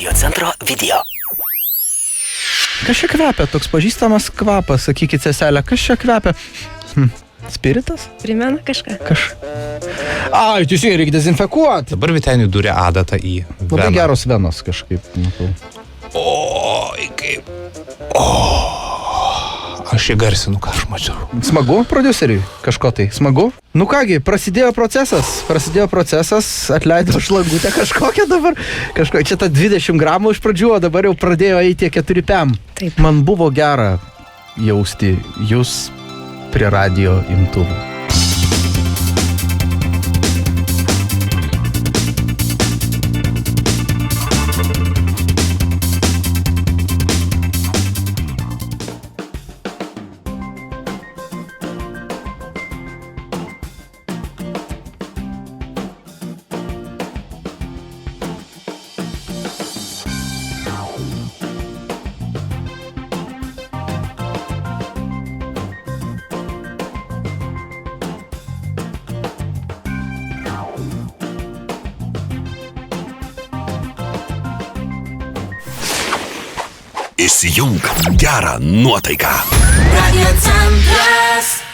Radio centro video. Kas čia kvepia? Toks pažįstamas kvapas, sakykit, seselė, kas čia kvepia? Spiritas? Primena kažką. Ai, teisingai, reikia dezinfekuoti. Dabar Vyteniui durė adatą į veną. Labai geros venos kažkaip. Matau. Oi, kaip. Aš įgarsinu, ką aš mačiau. Smagu, prodiuseriui, kažko tai. Smagu? Nu kągi, prasidėjo procesas, atleido šlagutę kažkokią dabar. Čia ta 20 gramų iš pradžių, o dabar jau pradėjo eiti 4 pem. Taip. Man buvo gera jausti jūs prie radio imtuvų. Įsijunk gerą nuotaiką. Radio centras.